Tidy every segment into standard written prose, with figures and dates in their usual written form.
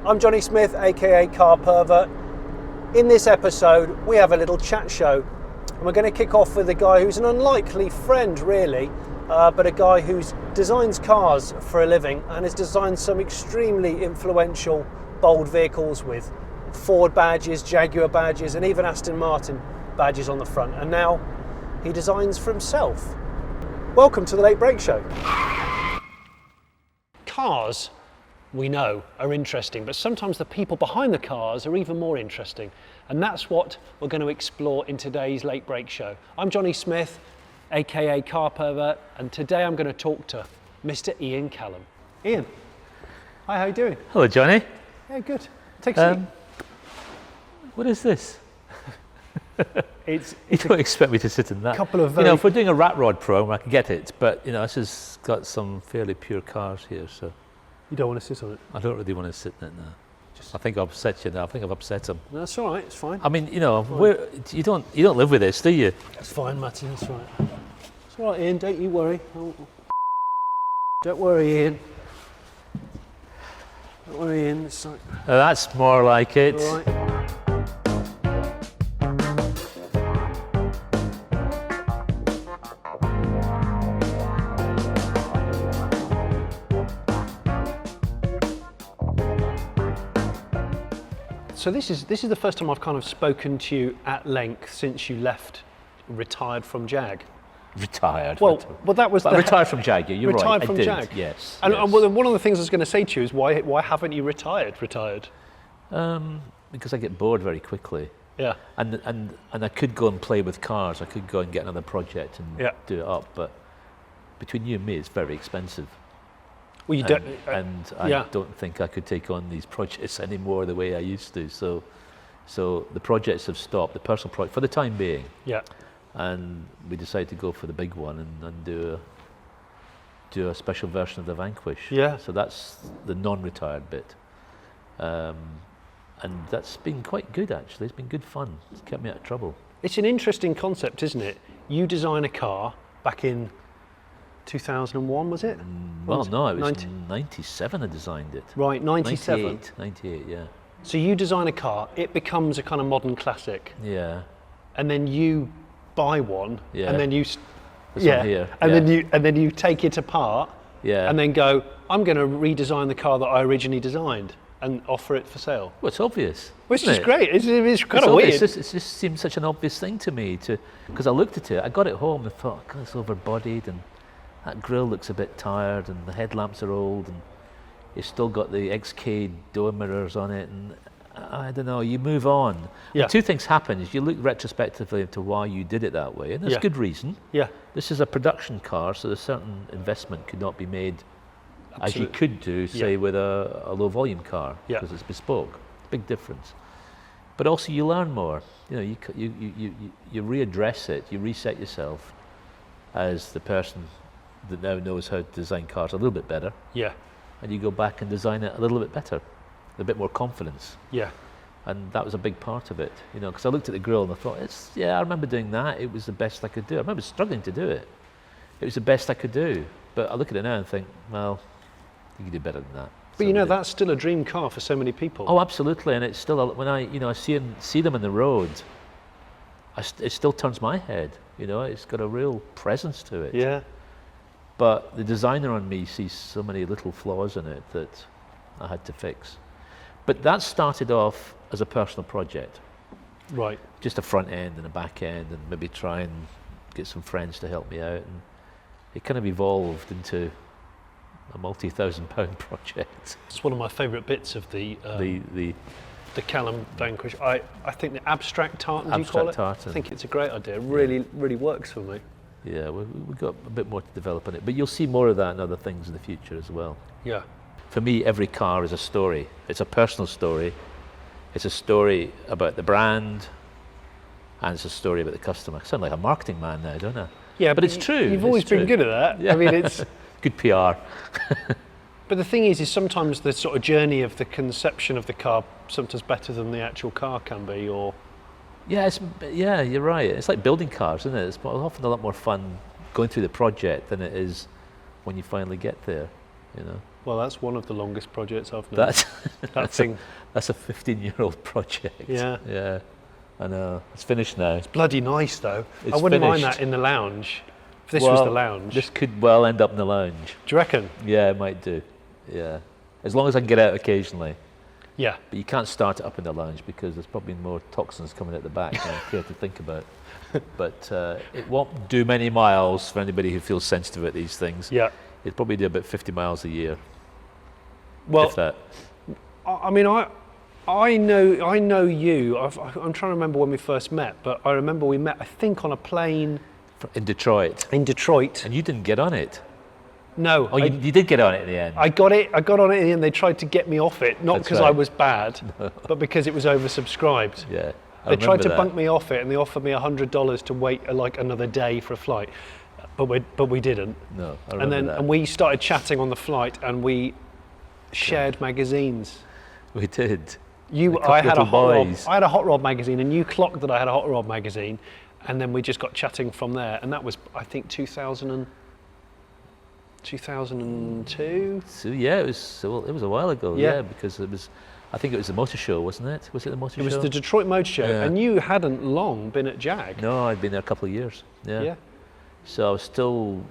I'm Jonny Smith, aka CarPervert. In this episode, we have a little chat show, and we're going to kick off with a guy who's an unlikely friend, really, but a guy who designs cars for a living and has designed some extremely influential, bold vehicles with Ford badges, Jaguar badges, and even Aston Martin badges on the front. And now he designs for himself. Welcome to the Late Break Show. Cars, we know, are interesting, but sometimes the people behind the cars are even more interesting. And that's what we're going to explore in today's Late Break Show. I'm Jonny Smith, aka CarPervert, and today I'm going to talk to Mr. Ian Callum. Ian, hi, how are you doing? Hello, Jonny. Yeah, good. Take a seat. What is this? You It's don't expect me to sit in that. couple of You know, if we're doing a rat rod program, I can get it, but you know, this has got some fairly pure cars here, so You don't want to sit on it? I don't really want to sit in it now. I think I've upset you now. I think I've upset them. No, that's all right, it's fine. I mean, you know, you don't live with this, do you? That's fine, Matty, that's right. It's all right, Ian, don't you worry. Don't worry, Ian. Don't worry, Ian, it's like... That's more like it. All right. So this is the first time I've kind of spoken to you at length since you retired from Jag. Retired. Well, that was retired from Jag. You're right. Retired from I did. Jag. Yes. And yes. one of the things I was going to say to you is why haven't you retired? Because I get bored very quickly. Yeah. And I could go and play with cars. I could go and get another project and do it up, but between you and me, it's very expensive. Well, you I don't think I could take on these projects anymore the way I used to. So the projects have stopped, the personal project for the time being. Yeah. And we decided to go for the big one and do a special version of the Vanquish. Yeah. So that's the non-retired bit. And that's been quite good, actually. It's been good fun. It's kept me out of trouble. It's an interesting concept, isn't it? You design a car back in 2001, was it? Well, no, it was 97 I designed it. Right, 97. 98, yeah. So you design a car, it becomes a kind of modern classic. Yeah. And then you buy one, Yeah. and then you here. and then you take it apart, Yeah. and then go, I'm going to redesign the car that I originally designed and offer it for sale. Well, it's obvious. Which isn't is it? great. It's kind It's of weird. obvious. It just seemed such an obvious thing to me because I looked at it. I got it home and thought, God, it's overbodied, and that grille looks a bit tired, and the headlamps are old, and it's still got the XK door mirrors on it, and I don't know. You move on. Yeah. And two things happen: is you look retrospectively into why you did it that way, and there's good reason. Yeah. This is a production car, so a certain investment could not be made as you Absolutely. could do, say, with a low volume car, because it's bespoke. Big difference. But also you learn more. You know, you readdress it, you reset yourself as the person that now knows how to design cars a little bit better. Yeah. And you go back and design it a little bit better, with a bit more confidence. Yeah. And that was a big part of it, you know, because I looked at the grille and I thought, I remember doing that. It was the best I could do. I remember struggling to do it. It was the best I could do. But I look at it now and think, well, you can do better than that. But you know, that's still a dream car for so many people. Oh, absolutely. And it's still, when I see them on the road, it still turns my head. You know, it's got a real presence to it. Yeah. But the designer on me sees so many little flaws in it that I had to fix. But that started off as a personal project. Right. Just a front end and a back end, and maybe try and get some friends to help me out. And it kind of evolved into a multi-thousand-pound project. It's one of my favourite bits of the Callum Vanquish. I think the abstract tartan, do you call it? Tartan. I think it's a great idea. It really works for me. Yeah, we've got a bit more to develop on it, but you'll see more of that and other things in the future as well. Yeah. For me, every car is a story. It's a personal story. It's a story about the brand, and it's a story about the customer. I sound like a marketing man now, don't I? Yeah, but it's true. You've always been good at that. Yeah. I mean, it's good PR. But the thing is sometimes the sort of journey of the conception of the car sometimes better than the actual car can be, or... Yeah, you're right. It's like building cars, isn't it? It's often a lot more fun going through the project than it is when you finally get there, you know. Well, that's one of the longest projects I've known. That's a 15-year-old project. Yeah. Yeah. I know. It's finished now. It's bloody nice, though. It's I wouldn't mind finished. that in the lounge. If this was the lounge. This could well end up in the lounge. Do you reckon? Yeah, it might do. Yeah. As long as I can get out occasionally. Yeah. But you can't start it up in the lounge because there's probably more toxins coming at the back than I care to think about. But it won't do many miles for anybody who feels sensitive at these things. Yeah. It'd probably do about 50 miles a year. Well, if that. I mean, I know you. I'm trying to remember when we first met, but I remember we met, I think, on a plane In Detroit. in Detroit. And you didn't get on it. No. Oh, you did get on it in the end. I got on it in the end. They tried to get me off it, not That's because right. I was bad, but because it was oversubscribed. Yeah. They tried to bunk me off it, and they offered me $100 to wait like another day for a flight, but we didn't. No, I remember that. And we started chatting on the flight, and we shared magazines. We did. I had a hot rod magazine, and you clocked that I had a hot rod magazine, and then we just got chatting from there, and that was, I think, 2002. So yeah, it was a while ago. Yeah. Yeah, because I think it was the motor show, wasn't it? Was it the motor show? It was the Detroit Motor Show, Yeah. and you hadn't long been at Jag. No, I'd been there a couple of years. Yeah. Yeah. So I was still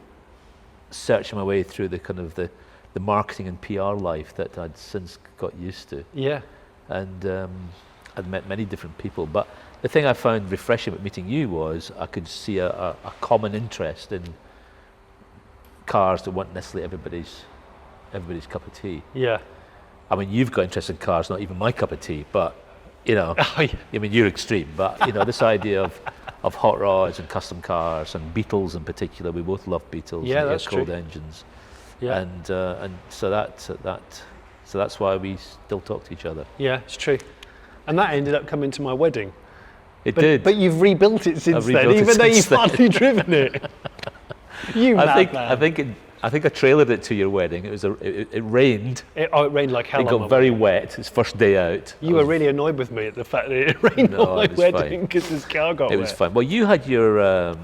searching my way through the kind of the marketing and PR life that I'd since got used to. Yeah. And I'd met many different people. But the thing I found refreshing about meeting you was I could see a common interest in cars that weren't necessarily everybody's cup of tea. Yeah. I mean, you've got interest in cars, not even my cup of tea, but, you know, I mean, you're extreme, but, you know, this idea of hot rods and custom cars and Beetles in particular, we both love Beetles Yeah, and that's cold true. engines. Yeah. And so that's why we still talk to each other. Yeah, it's true. And that ended up coming to my wedding. It did. But you've rebuilt it since then, rebuilt it even though since you've then. hardly driven it. You madman. I think I trailered it to your wedding. It rained. It rained like hell. It got very wet. It's first day out. You were really annoyed with me at the fact that it rained on my wedding because his car got wet. It was fine. Well, you had your I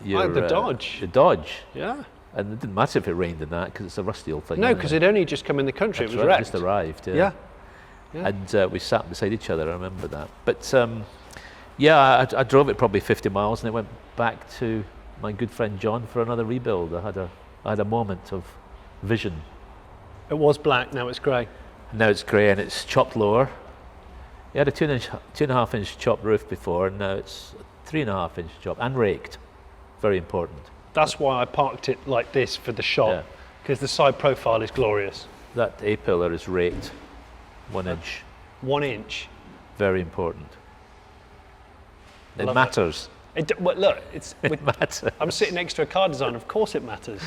had the Dodge. The Dodge. Yeah. And it didn't matter if it rained in that because it's a rusty old thing. No, because it only just come in the country. That's it was right, wrecked. It just arrived. Yeah. And we sat beside each other. I remember that. But yeah, I drove it probably 50 miles and it went back to my good friend John for another rebuild. I had a moment of vision. It was black. Now it's grey. Now it's grey and it's chopped lower. It had a 2.5 inch chopped roof before, and now it's a 3.5 inch chop and raked. Very important. That's why I parked it like this for the shot, because the side profile is glorious. That A-pillar is raked 1 inch. 1 inch. Very important. It Love matters. Well, look, It matters. I'm sitting next to a car designer. Of course, it matters.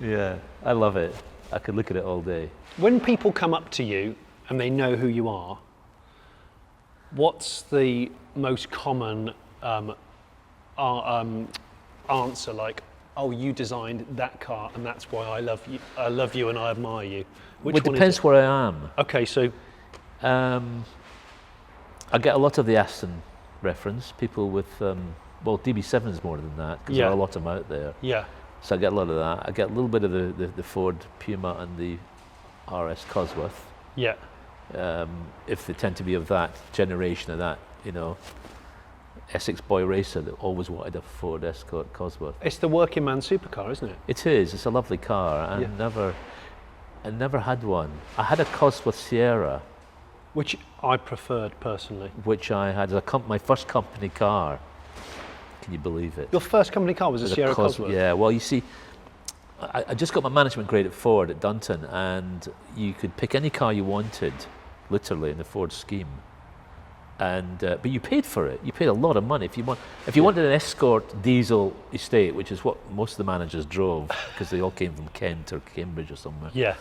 Yeah, I love it. I could look at it all day. When people come up to you and they know who you are, what's the most common answer? Like, oh, you designed that car, and that's why I love you. I love you, and I admire you. Which It one depends is it? where I am. Okay, so I get a lot of the Aston reference. People with well, DB7s more than that because there are a lot of them out there. Yeah. So I get a lot of that. I get a little bit of the Ford Puma and the RS Cosworth. Yeah. If they tend to be of that generation of that, you know, Essex boy racer that always wanted a Ford Escort Cosworth. It's the working man supercar, isn't it? It is. It's a lovely car. I never had one. I had a Cosworth Sierra, Which I preferred personally. which I had as my first company car. Can you believe it? Your first company car was a Sierra Cosworth? Yeah, well, you see, I just got my management grade at Ford at Dunton, and you could pick any car you wanted, literally, in the Ford scheme. And but you paid for it. You paid a lot of money. If you wanted an Escort diesel estate, which is what most of the managers drove, because they all came from Kent or Cambridge or somewhere. Yeah.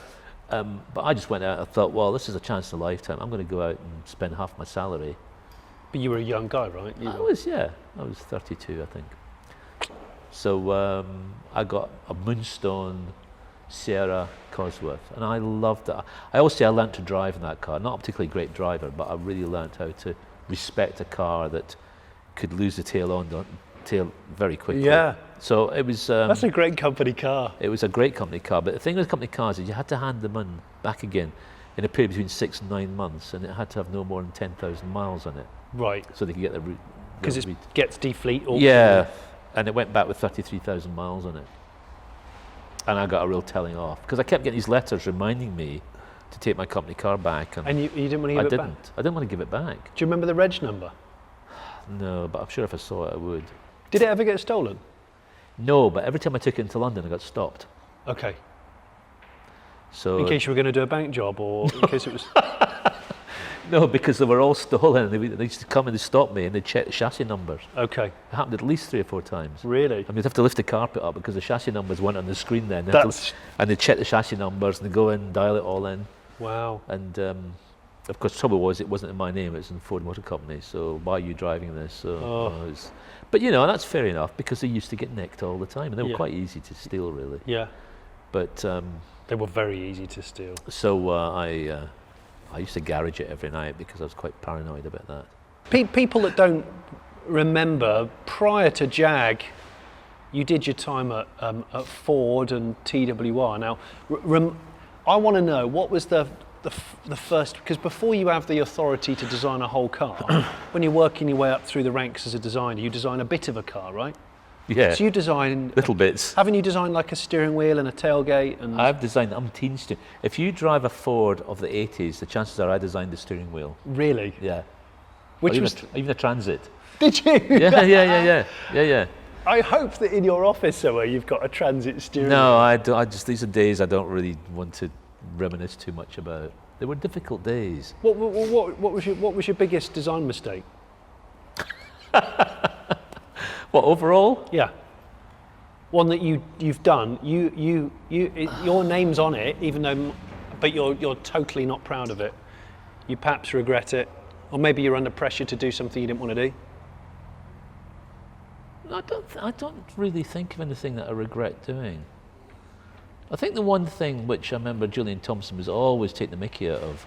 But I just went out and thought, well, this is a chance in a lifetime. I'm going to go out and spend half my salary. But you were a young guy, right? I was 32, I think. So I got a Moonstone Sierra Cosworth, and I loved it. I always say I learnt to drive in that car. Not a particularly great driver, but I really learnt how to respect a car that could lose the tail very quickly. Yeah. So it was. That's a great company car. It was a great company car, but the thing with company cars is you had to hand them in back again in a period between 6 and 9 months, and it had to have no more than 10,000 miles on it. Right. So they could get the route. Because it gets defleet. Yeah, and it went back with 33,000 miles on it. And I got a real telling off because I kept getting these letters reminding me to take my company car back. And you didn't want to give it back? I didn't want to give it back. Do you remember the reg number? No, but I'm sure if I saw it, I would. Did it ever get stolen? No, but every time I took it into London, I got stopped. Okay. So in case you were going to do a bank job, or in case it was... No, because they were all stolen. They used to come and they stop me and they check the chassis numbers. Okay. It happened at least 3 or 4 times. Really? I mean, you'd have to lift the carpet up because the chassis numbers weren't on the screen then. And they check the chassis numbers and they go in, dial it all in. Wow. And of course, the trouble was it wasn't in my name, it was in Ford Motor Company. So why are you driving this? So, but you know, that's fair enough because they used to get nicked all the time and they were quite easy to steal, really. Yeah. But they were very easy to steal. So I used to garage it every night because I was quite paranoid about that. People that don't remember, prior to Jag, you did your time at Ford and TWR. Now, I want to know, what was the first, because before you have the authority to design a whole car, when you're working your way up through the ranks as a designer, you design a bit of a car, right? Yeah. So you design little bits. Haven't you designed like a steering wheel and a tailgate? And I've designed umpteen steering. If you drive a Ford of the 80s, the chances are I designed the steering wheel. Really? Yeah. Which even a Transit. Did you? Yeah. I hope that in your office somewhere you've got a Transit steering wheel. No, I just these are days I don't really want to reminisce too much about. They were difficult days. What was your biggest design mistake? What, overall? Yeah. One that you've done. Your name's on it, even though, but you're totally not proud of it. You perhaps regret it, or maybe you're under pressure to do something you didn't want to do. I don't really think of anything that I regret doing. I think the one thing which I remember Julian Thompson was always taking the mickey out of,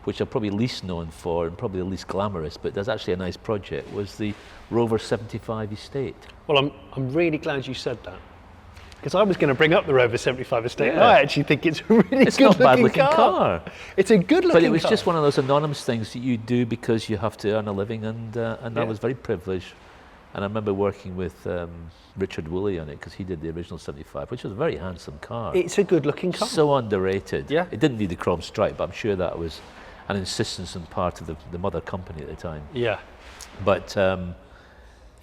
which I'm probably least known for and probably the least glamorous, but that's actually a nice project, was the Rover 75 Estate. Well, I'm really glad you said that, because I was going to bring up the Rover 75 Estate. Yeah. I actually think it's a really it's not a bad looking car. It's a good looking car. But it was just one of those anonymous things that you do because you have to earn a living, and I was very privileged. And I remember working with Richard Woolley on it because he did the original 75, which was a very handsome car. It's a good looking car. So underrated. Yeah. It didn't need the chrome stripe, but I'm sure that was an insistence on part of the mother company at the time. Yeah. But so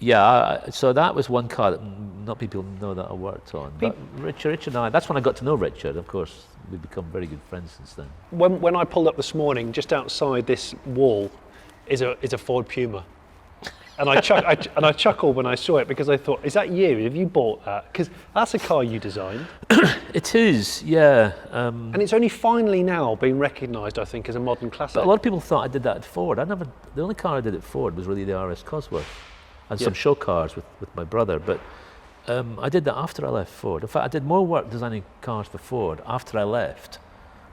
that was one car that not people know that I worked on. But Richard and I, that's when I got to know Richard. Of course, we've become very good friends since then. When I pulled up this morning, just outside this wall is a Ford Puma. And I chuckled when I saw it because I thought, is that you? Have you bought that? Because that's a car you designed. It is, yeah. And it's only finally now being recognised, I think, as a modern classic. But a lot of people thought I did that at Ford. The only car I did at Ford was really the RS Cosworth and some show cars with my brother. But I did that after I left Ford. In fact, I did more work designing cars for Ford after I left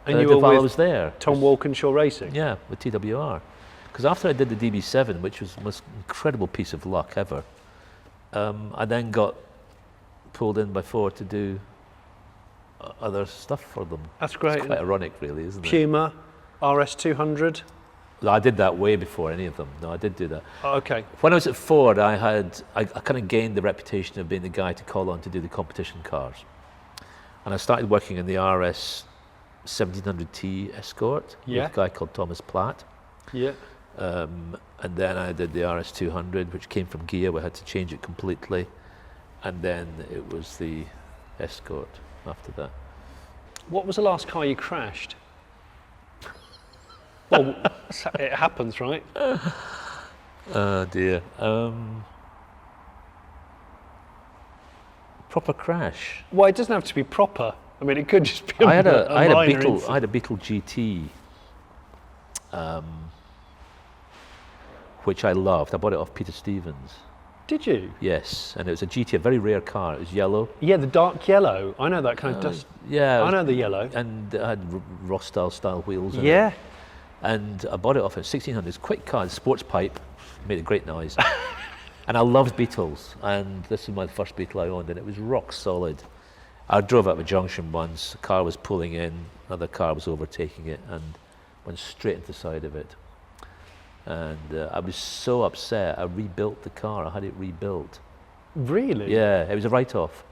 and you were while with I was there. Tom Walkinshaw Racing? Yeah, with TWR. Because after I did the DB7, which was the most incredible piece of luck ever, I then got pulled in by Ford to do other stuff for them. That's great. It's quite ironic, really, isn't it? Puma, RS200. I did that way before any of them. No, I did do that. Oh, okay. When I was at Ford, I kind of gained the reputation of being the guy to call on to do the competition cars. And I started working in the RS 1700T Escort with a guy called Thomas Platt. Yeah. And then I did the RS200, which came from Gia. We had to change it completely. And then it was the Escort after that. What was the last car you crashed? Well, it happens, right? Oh dear. Proper crash. Well, it doesn't have to be proper. I mean, it could just be I had a Beetle GT, which I loved. I bought it off Peter Stevens. Did you? Yes, and it was a GT, a very rare car. It was yellow. Yeah, the dark yellow. I know that kind of dust. Yeah. I know the yellow. And it had Rostal style wheels. Yeah. And I bought it off at 1600s. Quick car, sports pipe, made a great noise. And I loved Beetles, and this is my first Beetle I owned, and it was rock solid. I drove up a junction once, a car was pulling in, another car was overtaking it, and went straight into the side of it. And I was so upset, I rebuilt the car, I had it rebuilt. Really? Yeah, it was a write-off.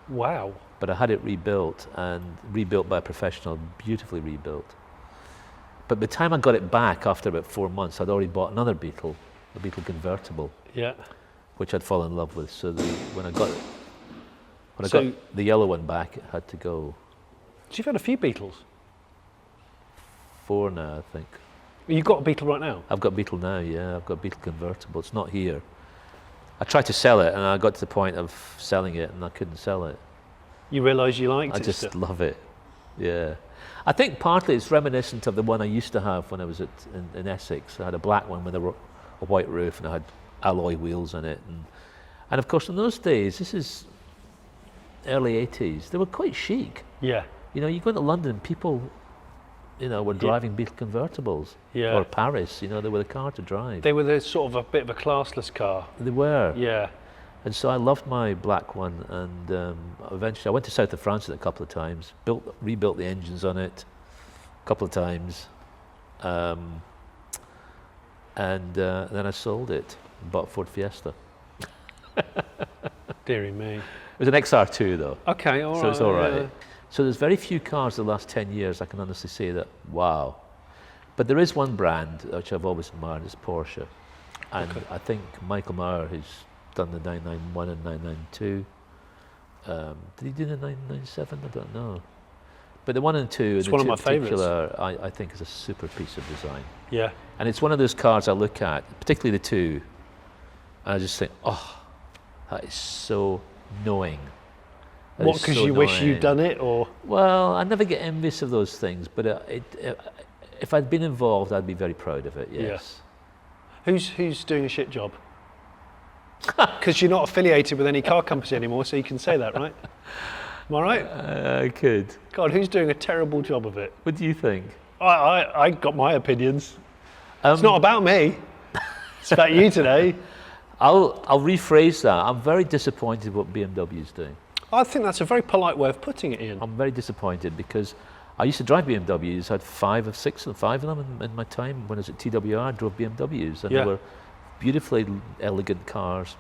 Wow. But I had it rebuilt, and rebuilt by a professional, beautifully rebuilt. But by the time I got it back after about 4 months, I'd already bought another Beetle, a Beetle convertible. Yeah. Which I'd fallen in love with. So when I got the yellow one back, it had to go. So you've had a few Beetles? 4 now, I think. You've got a Beetle right now? I've got a Beetle now, yeah. I've got a Beetle convertible. It's not here. I tried to sell it, and I got to the point of selling it, and I couldn't sell it. You realise you liked it? I just love it, yeah. I think partly it's reminiscent of the one I used to have when I was in Essex. I had a black one with a white roof, and I had alloy wheels in it. And of course, in those days, this is early 80s, they were quite chic. Yeah. You know, you go into London, people, you know, were driving Beetle convertibles. Yeah. Or Paris, you know, they were the car to drive. They were the sort of a bit of a classless car. They were. Yeah. And so I loved my black one, and eventually I went to south of France a couple of times, rebuilt the engines on it a couple of times, and then I sold it and bought a Ford Fiesta. Deary me. It was an XR2 though. Okay, all right. So it's all right. Yeah. So there's very few cars the last 10 years I can honestly say that, wow. But there is one brand which I've always admired, is Porsche. And I think Michael Maurer, who's done the 991 and 992. Did he do the 997? I don't know. But the 1 and 2 it's one of my particular, I think is a super piece of design. Yeah. And it's one of those cars I look at, particularly the 2, and I just think, oh, that is so knowing. What, because you wish you'd done it, or? Well, I never get envious of those things, but if I'd been involved, I'd be very proud of it, yes. Yeah. Who's doing a shit job? Because you're not affiliated with any car company anymore, so you can say that, right? Am I right? I could. God, who's doing a terrible job of it? What do you think? I got my opinions. It's not about me. It's about you today. I'll rephrase that. I'm very disappointed what BMW's doing. I think that's a very polite way of putting it, Ian. I'm very disappointed because I used to drive BMWs. I had 5 of them in my time. When I was at TWR, I drove BMWs, and they were beautifully elegant cars,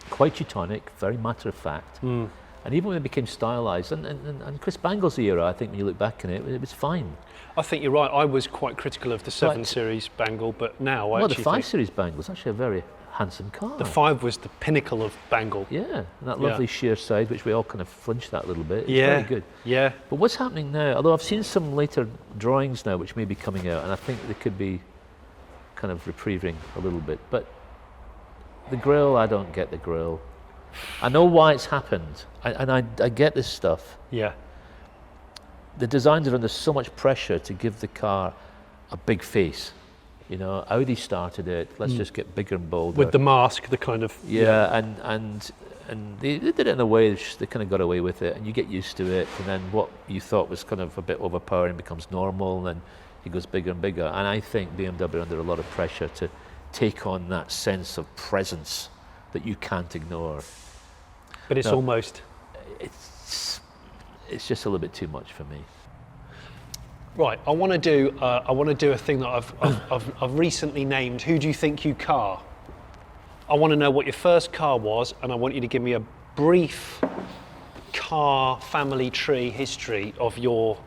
quite Teutonic, very matter of fact. And even when it became stylised, and Chris Bangle's era, I think when you look back on it, it was fine. I think you're right. I was quite critical of the 7 Series Bangle, but now I actually the 5 Series Bangle is actually a very handsome car. The 5 was the pinnacle of Bangle. Yeah, and that lovely sheer side, which we all kind of flinched at a little bit. It's very good. Yeah. But what's happening now, although I've seen some later drawings now which may be coming out, and I think they could be kind of reprieving a little bit, but the grille, I don't get the grille. I know why it's happened, and I get this stuff. Yeah. The designers are under so much pressure to give the car a big face. You know, Audi started it, let's just get bigger and bolder. With the mask, the kind of... Yeah, and they did it in a way, they kind of got away with it, and you get used to it, and then what you thought was kind of a bit overpowering becomes normal, and then it goes bigger and bigger. And I think BMW are under a lot of pressure to take on that sense of presence that you can't ignore. But it's almost... It's just a little bit too much for me. Right, I want to do a thing that I've recently named. Who do you think you car? I want to know what your first car was, and I want you to give me a brief car family tree history of your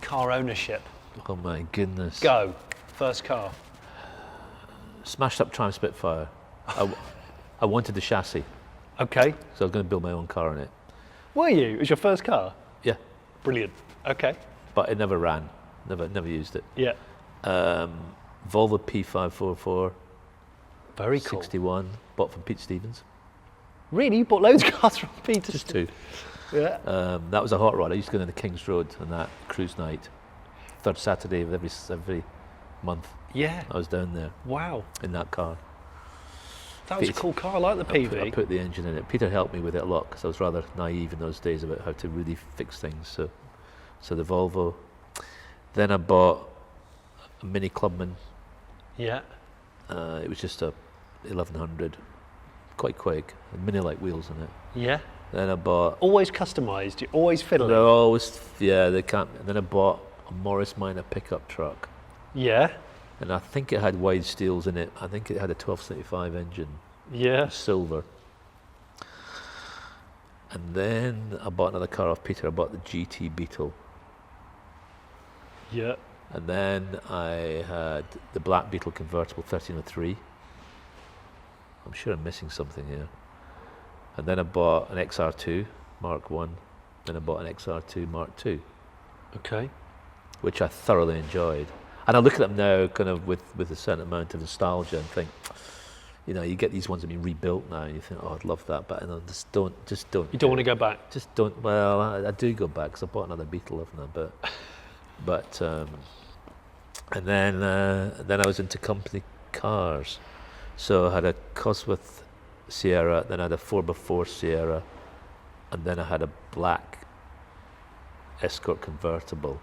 car ownership. Oh my goodness! Go, first car. Smashed up Triumph Spitfire. I wanted the chassis. Okay. So I was going to build my own car in it. Were you? It was your first car? Yeah. Brilliant. Okay. But it never ran. Never used it. Yeah. Volvo P544. Very cool. 61. Bought from Pete Stevens. Really? You bought loads of cars from Peter? Just 2. Yeah. That was a hot rod. I used to go down the King's Road on that cruise night. 3rd Saturday of every month. Yeah. I was down there. Wow. In that car. That was a cool car. I like the PV. I put the engine in it. Peter helped me with it a lot because I was rather naive in those days about how to really fix things. So the Volvo. Then I bought a Mini Clubman. Yeah. It was just a 1100 quite quick. Mini light wheels in it. Yeah. Then I bought. Always customised. You always fiddling. They're always, yeah, they can't. And then I bought a Morris Minor pickup truck. Yeah. And I think it had wide steels in it. I think it had a 1275 engine. Yeah. Silver. And then I bought another car off Peter. I bought the GT Beetle. Yeah. And then I had the Black Beetle convertible 1303. I'm sure I'm missing something here. And then I bought an XR2 Mark 1. Then I bought an XR2 Mark 2. Okay. Which I thoroughly enjoyed. And I look at them now kind of with a certain amount of nostalgia and think, you know, you get these ones that have been rebuilt now and you think, oh, I'd love that, but just don't. You don't want to go back? Just don't. Well, I do go back because I bought another Beetle, haven't I? But and then I was into company cars. So I had a Cosworth Sierra, then I had a 4x4 Sierra, and then I had a black Escort convertible.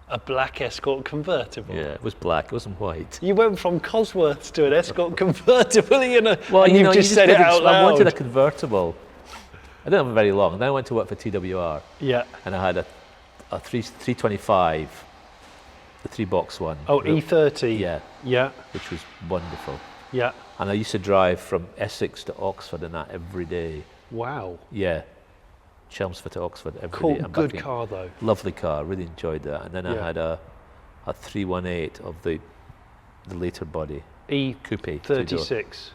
A black Escort convertible? Yeah, it was black, it wasn't white. You went from Cosworths to an Escort convertible, you know, well, and you you've just said it out loud. I wanted a convertible. I didn't have it very long. Then I went to work for TWR. Yeah. And I had a 325, the 3-box one. Oh, E30. Yeah. Yeah. Which was wonderful. Yeah. And I used to drive from Essex to Oxford in that every day. Wow. Yeah. Chelmsford to Oxford every cool, day. Good car though. Lovely car, really enjoyed that. And then I had a 318 of the later body. Coupe. 36.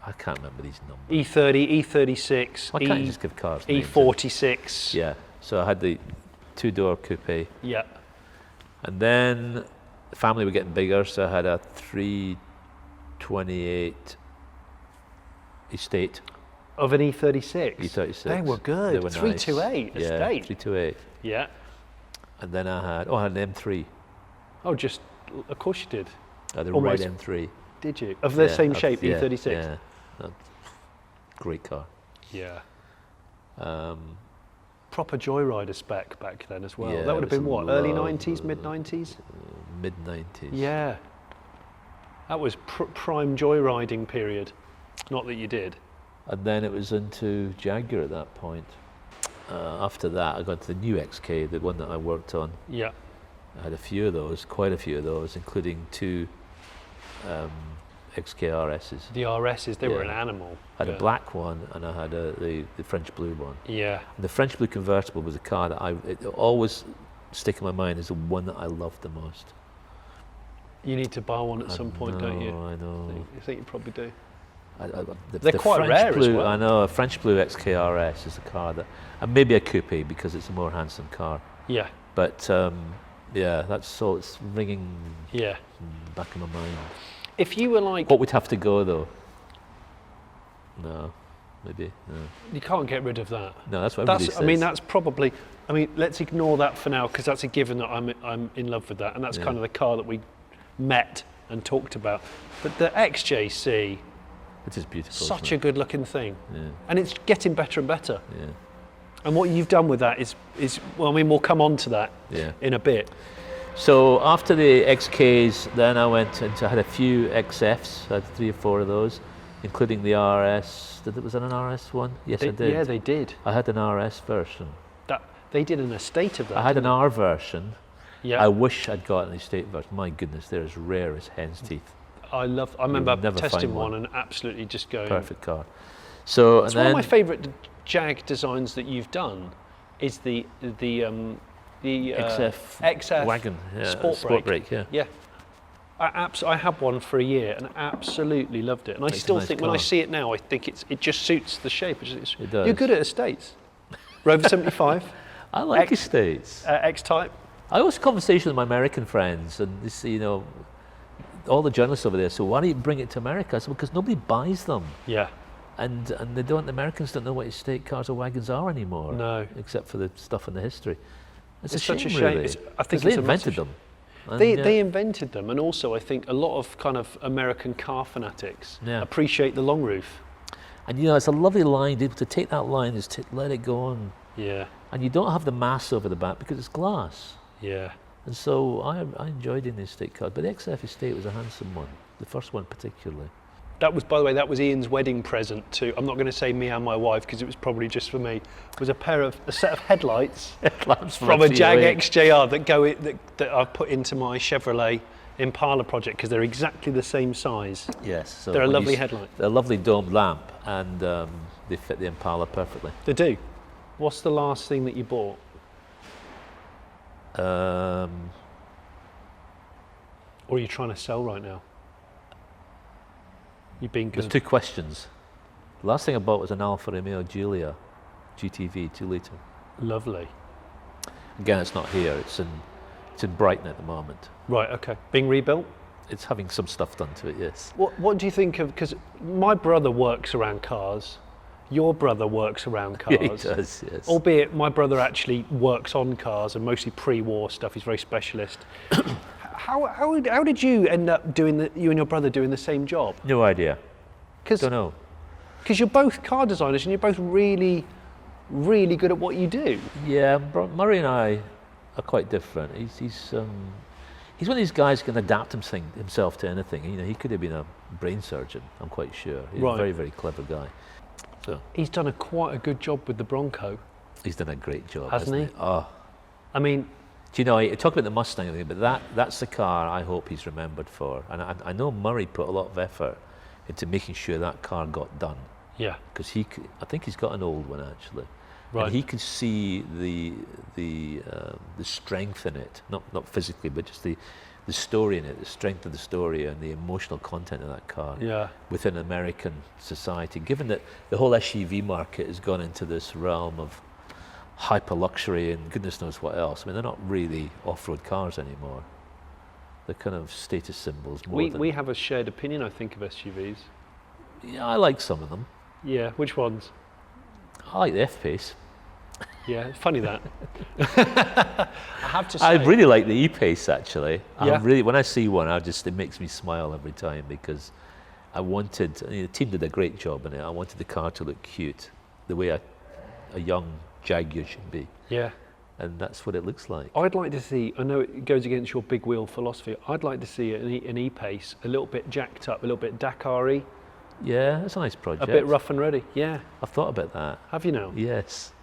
I can't remember these numbers. E30, E36. Why can't you just give cars names? E46. Yeah. So I had the 2-door coupe. Yeah. And then the family were getting bigger, so I had a 328 estate. Of an E36? E36. They were good. They were 328 nice. estate. Yeah, 328. Yeah. And then I had an M3. Oh, just, of course you did. I had a red M3. Did you? Of the same shape, yeah, E36? Yeah. Great car. Yeah. Proper joyrider spec back then as well. Yeah, that would have been what, early 90s, mid 90s? Mid 90s. Yeah. That was prime joyriding period. Not that you did. And then it was into Jaguar at that point. After that, I got to the new XK, the one that I worked on. Yeah. I had a few of those, quite a few of those, including 2 XK RSs. The RSs, they were an animal. I had a black one and I had the French blue one. Yeah. And the French blue convertible was a car that it always stick in my mind as the one that I loved the most. You need to buy one at some point, don't you? I know. I think you probably do. They're quite French rare blue, as well. I know, a French blue XKRS is a car that, and maybe a coupe because it's a more handsome car. Yeah. But yeah, it's ringing back in my mind. If you were like... What would have to go though? No, maybe, no. You can't get rid of that. No, that's what everybody says. I mean, that's probably... I mean, let's ignore that for now because that's a given that I'm in love with that, and that's kind of the car that we met and talked about. But the XJC... It is beautiful. Such a good looking thing. Yeah. And it's getting better and better. Yeah. And what you've done with that is well, I mean, we'll come on to that in a bit. So after the XKs, then I had a few XFs, I had 3 or 4 of those, including the RS. Was that an RS one? Yes, I did. Yeah, they did. I had an RS version. They did an estate of that. I had an R version. Yeah. I wish I'd got an estate version. My goodness, they're as rare as hen's teeth. I remember testing one and absolutely just going... Perfect car. So, it's one of my favourite Jag designs that you've done is the XF wagon, sport brake. Yeah. Yeah. I had one for a year and absolutely loved it. And I still think when I see it now, I think it just suits the shape. It does. You're good at estates. Rover 75. I like estates. X-Type. I always have conversations with my American friends and this, you know, all the journalists over there, so why don't you bring it to America? I said, because nobody buys them. Yeah. And the Americans don't know what estate cars or wagons are anymore. No. Except for the stuff in the history. It's such a shame. Really. I think they invented them. They invented them, and also I think a lot of kind of American car fanatics appreciate the long roof. And you know, it's a lovely line. To take that line is to let it go on. Yeah. And you don't have the mass over the back because it's glass. Yeah. And so I enjoyed in the estate car, but the XF estate was a handsome one, the first one particularly. That was, by the way, that was Ian's wedding present to, I'm not going to say me and my wife because it was probably just for me. It was a set of headlights from a Jag XJR that I put into my Chevrolet Impala project because they're exactly the same size. Yes. So they're a lovely headlight. They're a lovely domed lamp, and they fit the Impala perfectly. They do. What's the last thing that you bought? Or are you trying to sell right now? You've been good. There's two questions. The last thing I bought was an Alfa Romeo Giulia GTV 2 litre. Lovely. Again, it's not here. It's in Brighton at the moment. Right. Okay. Being rebuilt. It's having some stuff done to it. Yes. What do you think of? Because my brother works around cars. Your brother works around cars. Yeah, he does. Yes. Albeit my brother actually works on cars and mostly pre-war stuff. He's very specialist. How did you end up doing you and your brother doing the same job? No idea. Don't know. Because you're both car designers and you're both really, really good at what you do. Yeah, Murray and I are quite different. He's one of these guys who can adapt himself to anything. You know, he could have been a brain surgeon. I'm quite sure. He's a very, very clever guy. So he's done quite a good job with the Bronco. He's done a great job, hasn't he? Oh, I mean. Do you know, I talk about the Mustang, but that's the car I hope he's remembered for. And I know Murray put a lot of effort into making sure that car got done. Yeah. Because I think he's got an old one actually. Right. And he could see the strength in it, not physically, but just the story in it, the strength of the story and the emotional content of that car within American society. Given that the whole SUV market has gone into this realm of hyper luxury and goodness knows what else. I mean, they're not really off-road cars anymore. They're kind of status symbols more than... We have a shared opinion, I think, of SUVs. Yeah, I like some of them. Yeah, which ones? I like the F-Pace. Yeah, it's funny that. I have to say... I really like the E-Pace, actually. Yeah. When I see one, it makes me smile every time because the team did a great job in it. I wanted the car to look cute, the way a young Jaguar should be. Yeah. And that's what it looks like. I'd like to see, I know it goes against your big wheel philosophy, I'd like to see an E-Pace a little bit jacked up, a little bit Dakar-y. Yeah, that's a nice project. A bit rough and ready, yeah. I've thought about that. Have you now? Yes.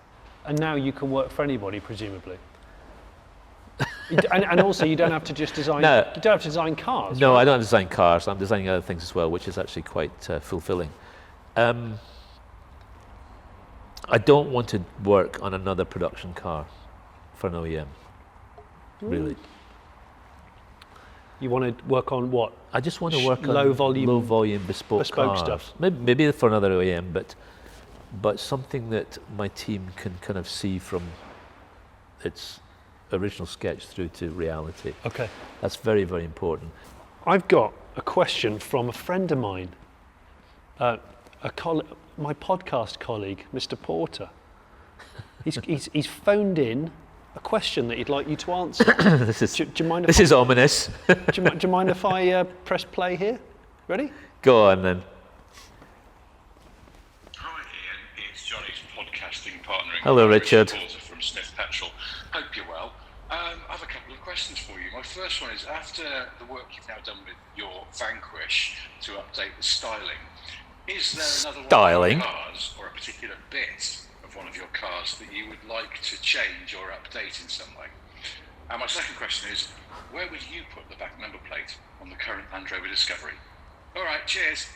And now you can work for anybody, presumably. and also you don't have to just design, you don't have to design cars. No, right? I don't have to design cars, I'm designing other things as well, which is actually quite fulfilling. I don't want to work on another production car for an OEM, really. You want to work on what? I just want to work on low volume bespoke cars. Stuff. Maybe for another OEM, but something that my team can kind of see from its original sketch through to reality. Okay. That's very, very important. I've got a question from a friend of mine, my podcast colleague, Mr. Porter. He's phoned in a question that he'd like you to answer. Do you mind this is ominous. do you mind if I press play here? Ready? Go on then. Hi Ian, it's Jonny's podcasting partner. Hello Richard. Porter from Smith Petrol. Hope you're well. I have a couple of questions for you. My first one is, after the work you've now done with your Vanquish to update the styling, is there another one of your cars or a particular bit of one of your cars that you would like to change or update in some way? And my second question is, where would you put the back number plate on the current Land Rover Discovery? All right, cheers.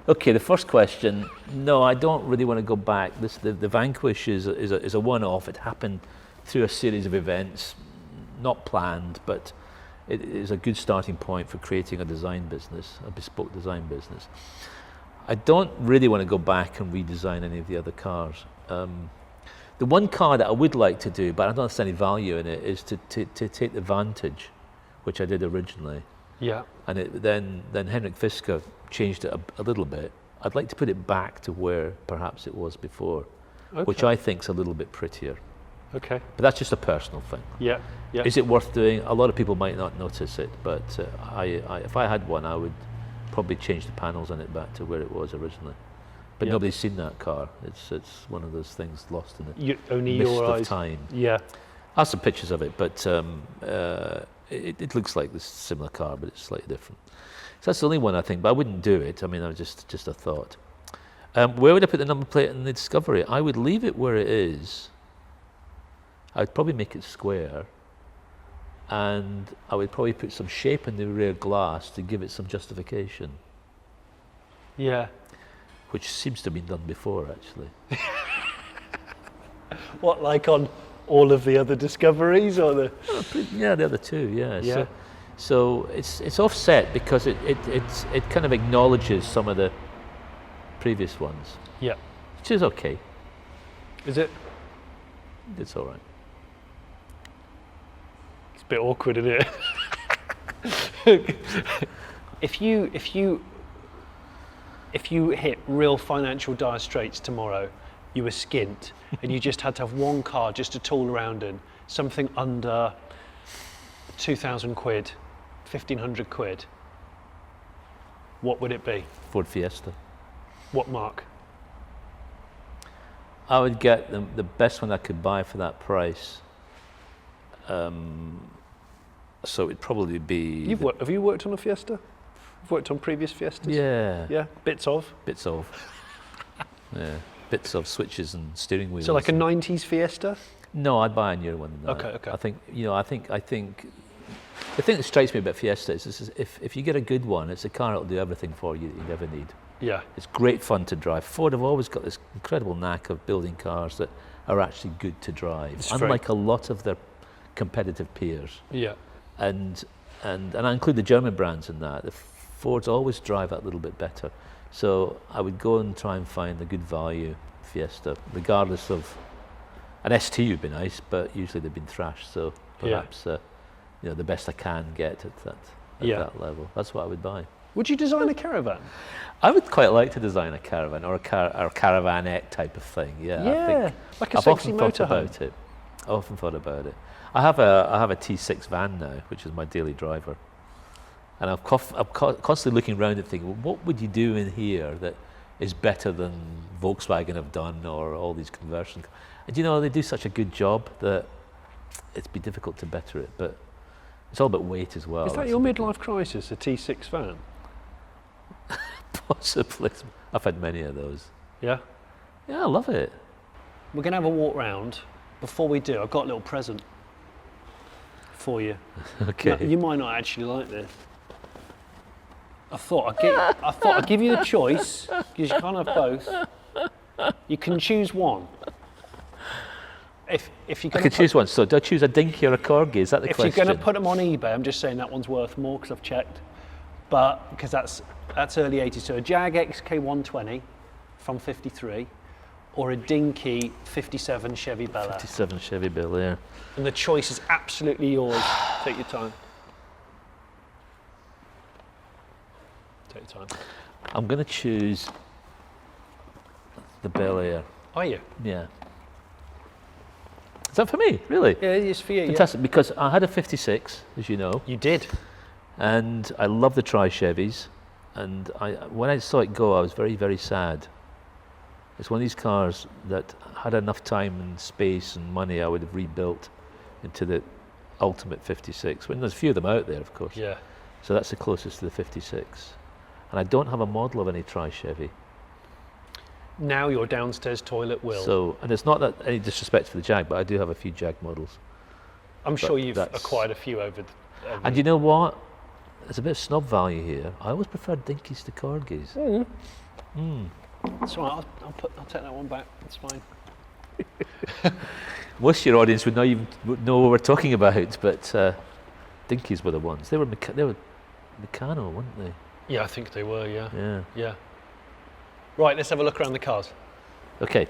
Okay, the first question, no, I don't really want to go back. The Vanquish is a one-off. It happened through a series of events, not planned, but it is a good starting point for creating a design business, a bespoke design business. I don't really want to go back and redesign any of the other cars. The one car that I would like to do, but I don't see any value in it, is to take the Vantage, which I did originally. Yeah. And then Henrik Fisker changed it a little bit. I'd like to put it back to where perhaps it was before, which I think is a little bit prettier. Okay. But that's just a personal thing. Yeah. Yeah. Is it worth doing? A lot of people might not notice it, but if I had one, I would probably change the panels on it back to where it was originally. But nobody's seen that car. It's one of those things lost in the only mist your of eyes. time. Yeah. I have some pictures of it, but it looks like this similar car, but it's slightly different. So that's the only one I think, but I wouldn't do it. I mean, I was just a thought. Where would I put the number plate in the Discovery? I would leave it where it is. I'd probably make it square, and I would probably put some shape in the rear glass to give it some justification. Yeah. Which seems to have been done before, actually. What, like on all of the other Discoveries, or the? Yeah, the other two. Yeah. Yeah. So it's offset because it kind of acknowledges some of the previous ones. Yeah. Which is okay. Is it? It's all right. It's a bit awkward, isn't it? If you hit real financial dire straits tomorrow, you were skint, and you just had to have one car just to tool around in, something under 2,000 quid, 1,500 quid, what would it be? Ford Fiesta. What mark? I would get the best one I could buy for that price. So it'd probably be... Have you worked on a Fiesta? You've worked on previous Fiestas? Yeah. Yeah, bits of? Bits of. Yeah, bits of switches and steering wheels. So like a 90s Fiesta? No, I'd buy a newer one than that. Okay. I think the thing that strikes me about Fiesta is if you get a good one, it's a car that'll do everything for you that you never need. Yeah. It's great fun to drive. Ford have always got this incredible knack of building cars that are actually good to drive, unlike a lot of their competitive peers. Yeah. And I include the German brands in that. The Fords always drive that little bit better. So I would go and try and find a good value Fiesta, regardless of... An ST would be nice, but usually they've been thrashed, so perhaps the best I can get at that level. That's what I would buy. Would you design a caravan? I would quite like to design a caravan or a caravanette type of thing. Yeah, I think like a sexy motorhome. I've often thought about it. I have a T6 van now, which is my daily driver, and I'm constantly looking around and thinking, well, what would you do in here that is better than Volkswagen have done or all these conversions? And they do such a good job that it'd be difficult to better it, but it's all about weight as well. Is that your midlife crisis, a T6 van? Possibly. I've had many of those. Yeah? Yeah, I love it. We're going to have a walk round. Before we do, I've got a little present for you. Okay. Now, you might not actually like this. I thought I'd give you the choice, because you can't have both. You can choose one. If you're I can choose one. So do I choose a dinky or a corgi? Is that the question? If you're going to put them on eBay, I'm just saying that one's worth more because I've checked. But because that's early 80s. So a Jag XK120 from 53, or a dinky 57 Chevy Bel Air. 57 Chevy Bel Air. And the choice is absolutely yours. Take your time. Take your time. I'm going to choose the Bel Air. Are you? Yeah. Is that for me, really? Yeah, it's for you. Fantastic, because I had a 56, as you know. You did. And I love the Tri-Chevys. And when I saw it go, I was very, very sad. It's one of these cars that had enough time and space and money, I would have rebuilt into the ultimate 56. When there's a few of them out there, of course. Yeah. So that's the closest to the 56. And I don't have a model of any Tri-Chevy. Now your downstairs toilet will. So, and it's not that any disrespect for the Jag, but I do have a few Jag models. I'm sure you've acquired a few over. And you know what? There's a bit of snob value here. I always prefer dinkies to corgis. That's right. I'll take that one back. That's fine. Most of your audience would not even know what we're talking about, but dinkies were the ones. They were Meccano, weren't they? Yeah, I think they were. Yeah. Yeah. Yeah. Right. Let's have a look around the cars. Okay.